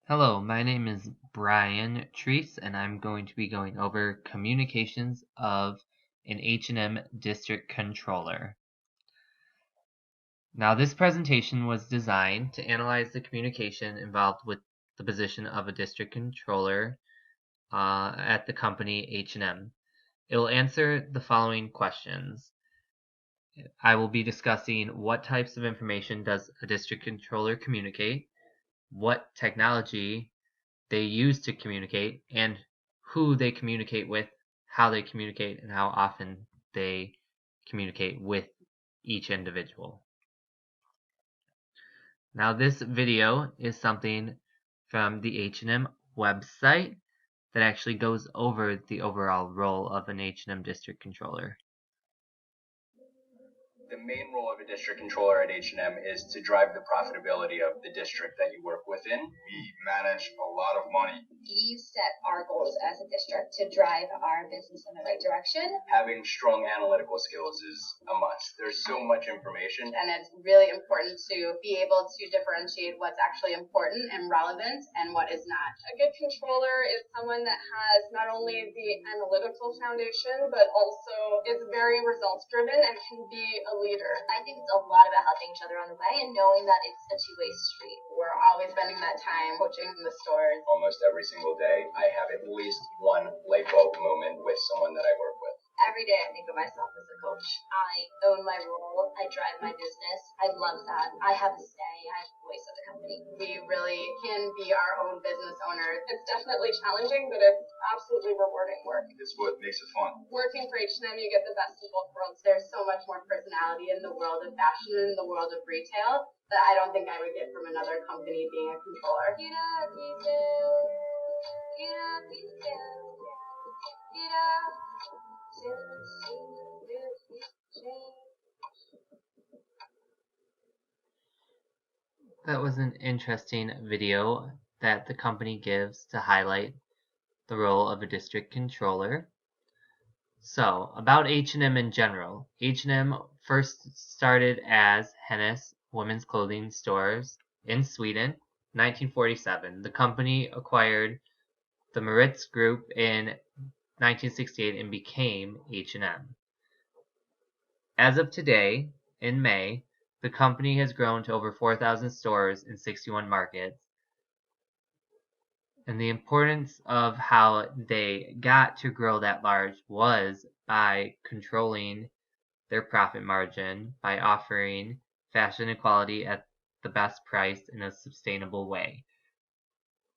Hello, my name is Brian Treece, and I'm going to be going over communications of an H&M district controller. Now, this presentation was designed to analyze the communication involved with the position of a district controller at the company H&M. It will answer the following questions. I will be discussing what types of information does a district controller communicate, what technology they use to communicate, and who they communicate with, how they communicate, and how often they communicate with each individual. Now, this video is something from the H&M website that actually goes over the overall role of an H&M district controller. The main role of a district controller at H&M is to drive the profitability of the district that you work within. We manage a lot of money. We set our goals as a district to drive our business in the right direction. Having strong analytical skills is a must. There's so much information. And it's really important to be able to differentiate what's actually important and relevant and what is not. A good controller is someone that has not only the analytical foundation, but also is very results driven and can be a leader. I think it's a lot about helping each other on the way and knowing that it's a two-way street. We're always spending that time coaching in the stores. Almost every single day, I have at least one light bulb moment with someone that I work with. Every day I think of myself as a coach. I own my role. I drive my business. I love that. I have a say. I have a voice at the company. We really can be our own business owners. It's definitely challenging, but it's absolutely rewarding work. It's what makes it fun. Working for H&M, you get the best of both worlds. There's so much more personality in the world of fashion and in the world of retail that I don't think I would get from another company being a controller. That was an interesting video that the company gives to highlight the role of a district controller. So, about H&M in general. H&M first started as Hennes women's clothing stores in Sweden, 1947. The company acquired the Maritz Group in 1968 and became H&M. As of today, in May, the company has grown to over 4,000 stores in 61 markets. And the importance of how they got to grow that large was by controlling their profit margin, by offering fashion and quality at the best price in a sustainable way.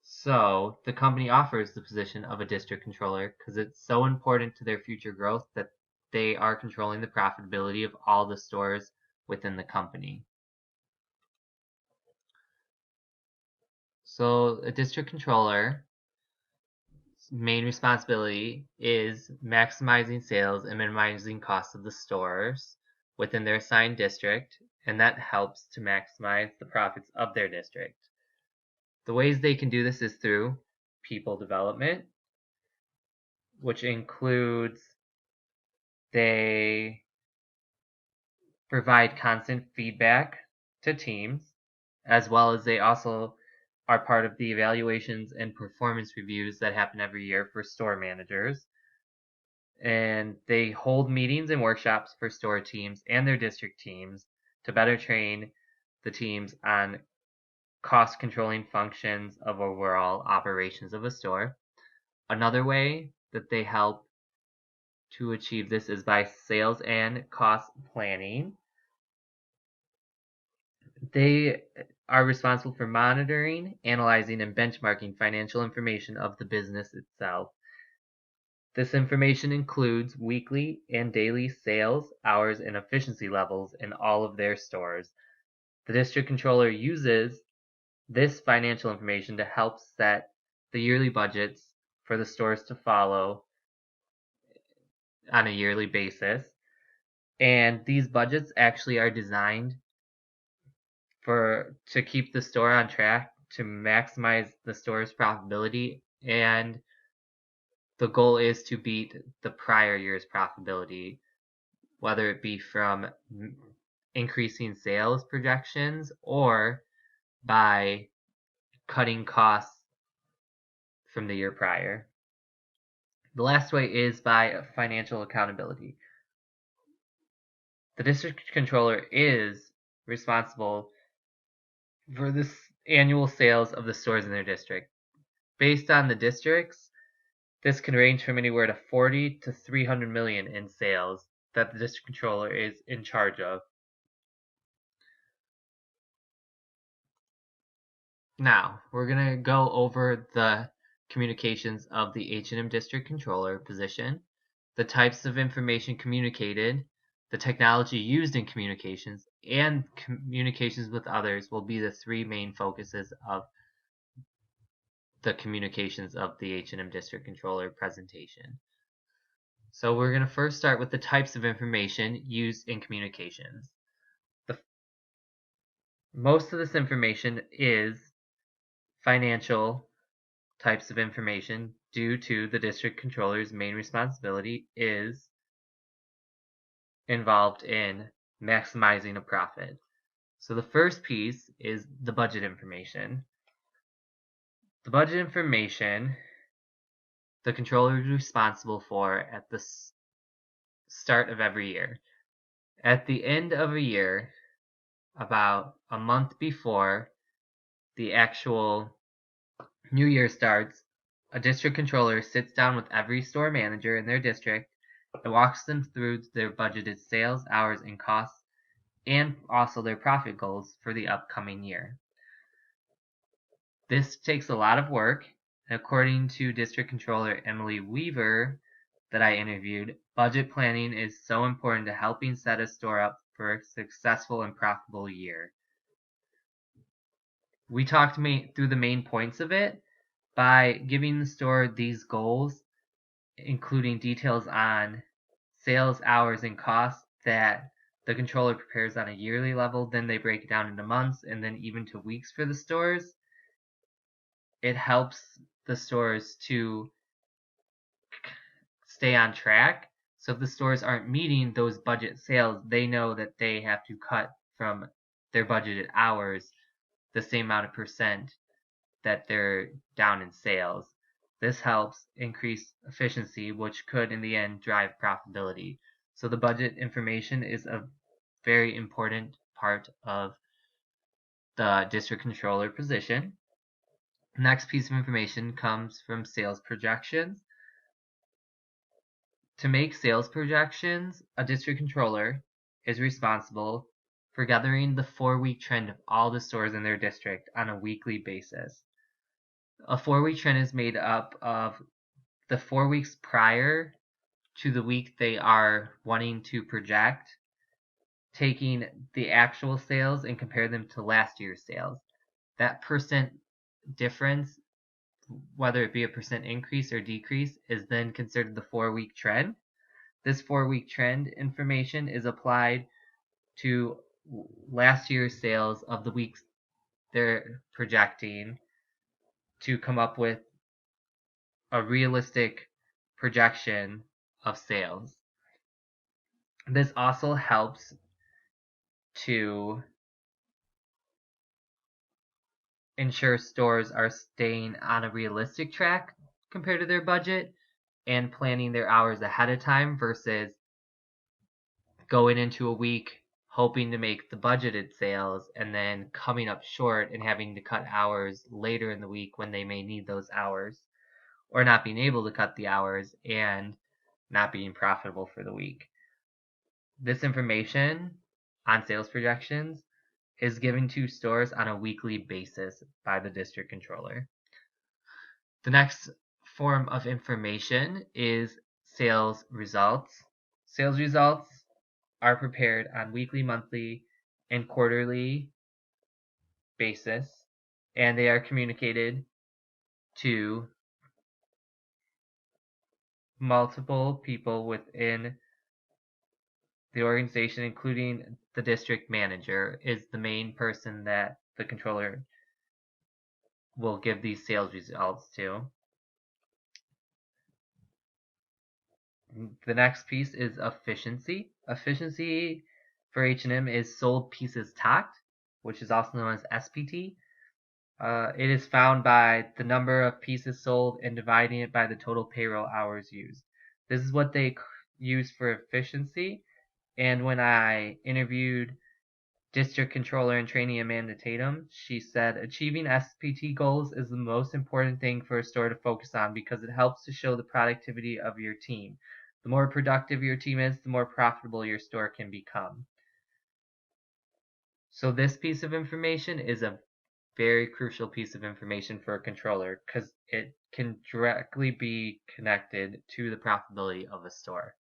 So the company offers the position of a district controller because it's so important to their future growth that they are controlling the profitability of all the stores within the company. So a district controller's main responsibility is maximizing sales and minimizing costs of the stores within their assigned district, and that helps to maximize the profits of their district. The ways they can do this is through people development, which includes they provide constant feedback to teams, as well as they also are part of the evaluations and performance reviews that happen every year for store managers. And they hold meetings and workshops for store teams and their district teams to better train the teams on cost controlling functions of overall operations of a store. Another way that they help to achieve this is by sales and cost planning. They are responsible for monitoring, analyzing, and benchmarking financial information of the business itself. This information includes weekly and daily sales, hours, and efficiency levels in all of their stores. The district controller uses this financial information to help set the yearly budgets for the stores to follow on a yearly basis. And these budgets actually are designed to keep the store on track, to maximize the store's profitability, and the goal is to beat the prior year's profitability, whether it be from increasing sales projections or by cutting costs from the year prior. The last way is by financial accountability. The district controller is responsible for the annual sales of the stores in their district. Based on the districts, this can range from anywhere to 40 to 300 million in sales that the district controller is in charge of. Now, we're going to go over the communications of the H&M district controller position, the types of information communicated, the technology used in communications, and communications with others will be the three main focuses of the communications of the H&M district controller presentation. So we're going to first start with the types of information used in communications. Most of this information is financial types of information due to the district controller's main responsibility is involved in maximizing a profit. So the first piece is the budget information. The budget information the controller is responsible for at the start of every year. At the end of a year, about a month before the actual new year starts, a district controller sits down with every store manager in their district and walks them through their budgeted sales, hours, and costs, and also their profit goals for the upcoming year. This takes a lot of work, and according to District Controller Emily Weaver that I interviewed, budget planning is so important to helping set a store up for a successful and profitable year. We talked through the main points of it by giving the store these goals, including details on sales, hours, and costs that the controller prepares on a yearly level. Then they break it down into months and then even to weeks for the stores. It helps the stores to stay on track. So if the stores aren't meeting those budget sales, they know that they have to cut from their budgeted hours the same amount of percent that they're down in sales. This helps increase efficiency, which could in the end drive profitability. So the budget information is a very important part of the district controller position. Next piece of information comes from sales projections. To make sales projections, a district controller is responsible for gathering the 4-week trend of all the stores in their district on a weekly basis. A 4-week trend is made up of the 4 weeks prior to the week they are wanting to project, taking the actual sales and compare them to last year's sales. That percent difference, whether it be a percent increase or decrease, is then considered the 4-week trend. This 4-week trend information is applied to last year's sales of the weeks they're projecting to come up with a realistic projection of sales. This also helps to ensure stores are staying on a realistic track compared to their budget and planning their hours ahead of time versus going into a week hoping to make the budgeted sales and then coming up short and having to cut hours later in the week when they may need those hours, or not being able to cut the hours and not being profitable for the week. This information on sales projections is given to stores on a weekly basis by the district controller. The next form of information is sales results. Sales results are prepared on weekly, monthly, and quarterly basis, and they are communicated to multiple people within the organization, including the district manager is the main person that the controller will give these sales results to. The next piece is efficiency. Efficiency for H&M is sold pieces tacked, which is also known as SPT. It is found by the number of pieces sold and dividing it by the total payroll hours used. This is what they use for efficiency. And when I interviewed District Controller in Training Amanda Tatum, she said achieving SPT goals is the most important thing for a store to focus on because it helps to show the productivity of your team. The more productive your team is, the more profitable your store can become. So this piece of information is a very crucial piece of information for a controller because it can directly be connected to the profitability of a store.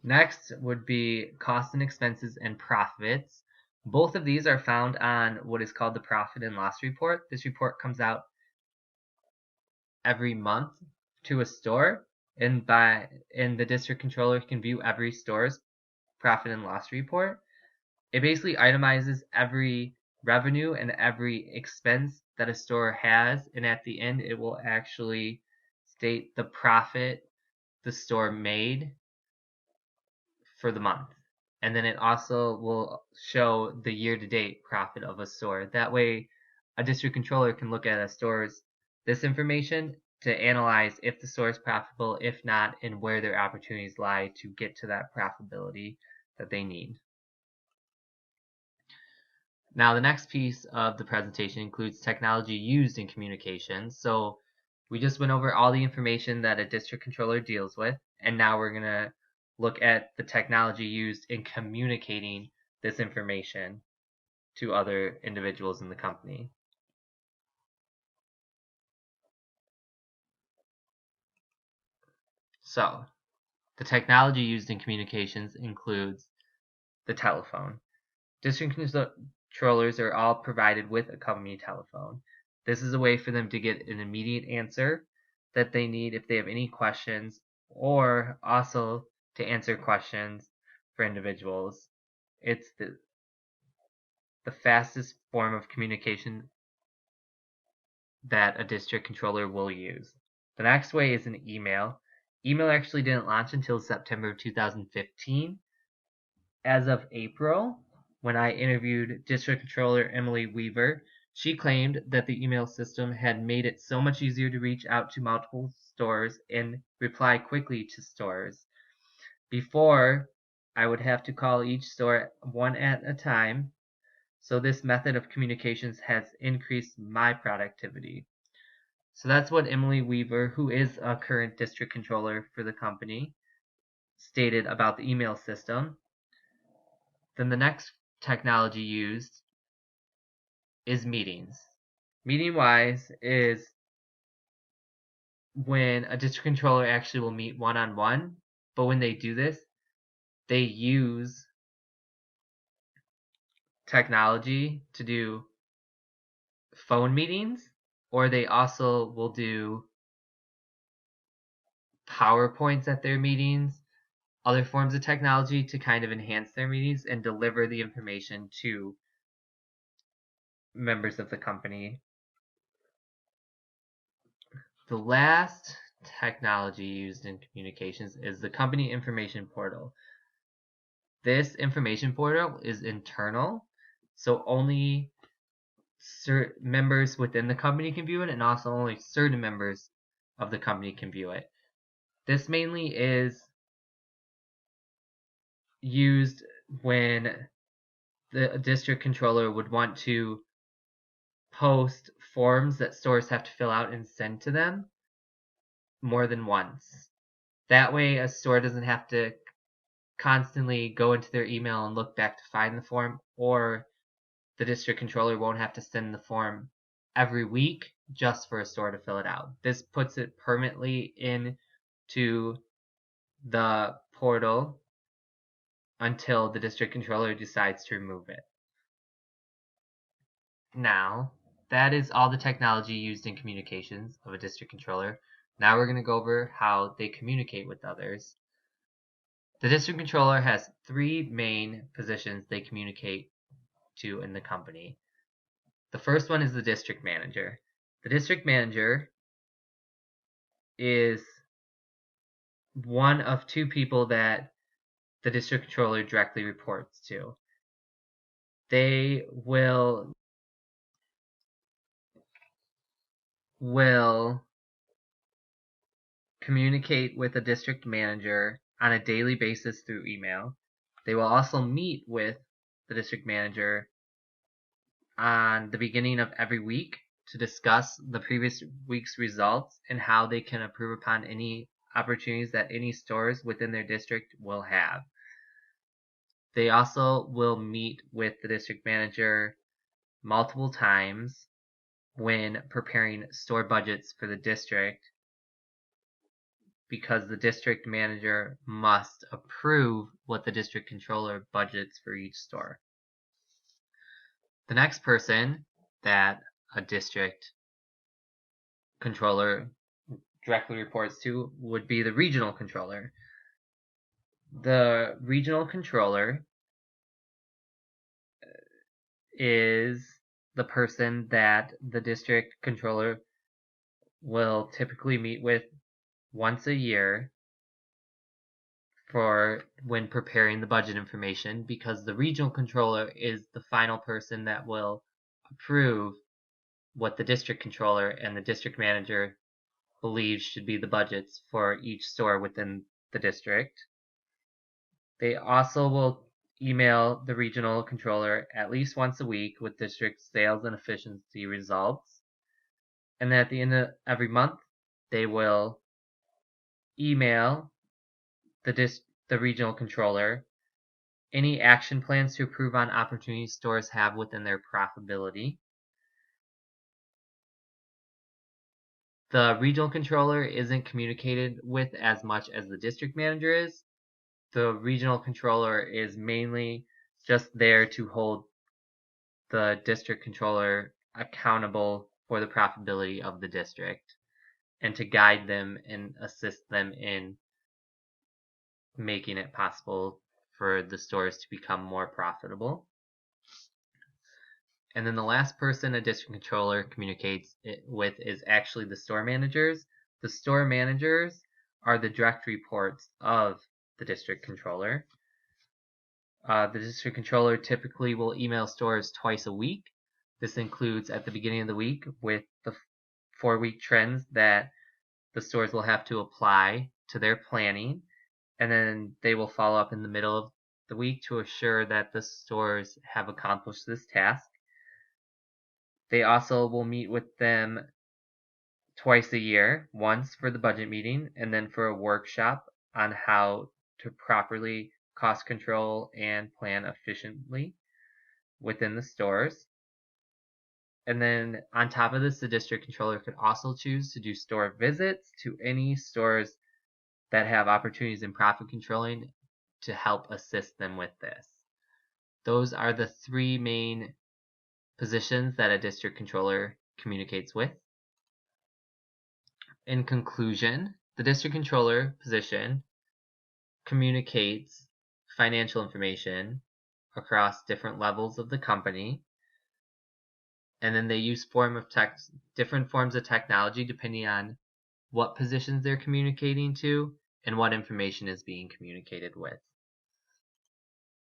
Next would be costs and expenses and profits. Both of these are found on what is called the profit and loss report. This report comes out every month to a store, and the district controller can view every store's profit and loss report. It basically itemizes every revenue and every expense that a store has, and at the end it will actually state the profit the store made for the month. And then it also will show the year-to-date profit of a store. That way a district controller can look at a store's this information to analyze if the store is profitable, if not, and where their opportunities lie to get to that profitability that they need. Now the next piece of the presentation includes technology used in communications. So we just went over all the information that a district controller deals with, and now we're going to look at the technology used in communicating this information to other individuals in the company. So the technology used in communications includes the telephone. District controllers are all provided with a company telephone. This is a way for them to get an immediate answer that they need if they have any questions, or also to answer questions for individuals. It's the fastest form of communication that a district controller will use. The next way is an email. Email actually didn't launch until September 2015. As of April, when I interviewed District Controller Emily Weaver, she claimed that the email system had made it so much easier to reach out to multiple stores and reply quickly to stores. Before, I would have to call each store one at a time, so this method of communications has increased my productivity. So that's what Emily Weaver, who is a current district controller for the company, stated about the email system. Then the next technology used is meetings. Meeting-wise is when a district controller actually will meet one-on-one, but when they do this, they use technology to do phone meetings, or they also will do PowerPoints at their meetings, other forms of technology to kind of enhance their meetings and deliver the information to members of the company. The last technology used in communications is the company information portal. This information portal is internal, so only certain members within the company can view it, and also only certain members of the company can view it. This mainly is used when the district controller would want to post forms that stores have to fill out and send to them more than once. That way a store doesn't have to constantly go into their email and look back to find the form, or the district controller won't have to send the form every week just for a store to fill it out. This puts it permanently into the portal until the district controller decides to remove it. Now, that is all the technology used in communications of a district controller. Now we're going to go over how they communicate with others. The district controller has three main positions they communicate to in the company. The first one is the district manager. The district manager is one of two people that the district controller directly reports to. they will communicate with the district manager on a daily basis through email. They will also meet with the district manager on the beginning of every week to discuss the previous week's results and how they can improve upon any opportunities that any stores within their district will have. They also will meet with the district manager multiple times when preparing store budgets for the district, because the district manager must approve what the district controller budgets for each store. The next person that a district controller directly reports to would be the regional controller. The regional controller is the person that the district controller will typically meet with once a year for when preparing the budget information, because the regional controller is the final person that will approve what the district controller and the district manager believes should be the budgets for each store within the district. They also will email the regional controller at least once a week with district sales and efficiency results. And then at the end of every month, they will email the regional controller any action plans to improve on opportunities stores have within their profitability. The regional controller isn't communicated with as much as the district manager is. The regional controller is mainly just there to hold the district controller accountable for the profitability of the district and to guide them and assist them in making it possible for the stores to become more profitable. And then the last person a district controller communicates with is actually the store managers. The store managers are the direct reports of the district controller. The district controller typically will email stores twice a week. This includes at the beginning of the week with the 4-week trends that the stores will have to apply to their planning, and then they will follow up in the middle of the week to assure that the stores have accomplished this task. They also will meet with them twice a year, once for the budget meeting and then for a workshop on how to properly cost control and plan efficiently within the stores. And then on top of this, the district controller could also choose to do store visits to any stores that have opportunities in profit controlling to help assist them with this. Those are the 3 main positions that a district controller communicates with. In conclusion, the district controller position communicates financial information across different levels of the company, and then they use different forms of technology depending on what positions they're communicating to and what information is being communicated with.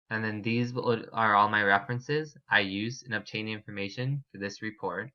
And then these are all my references I used in obtaining information for this report.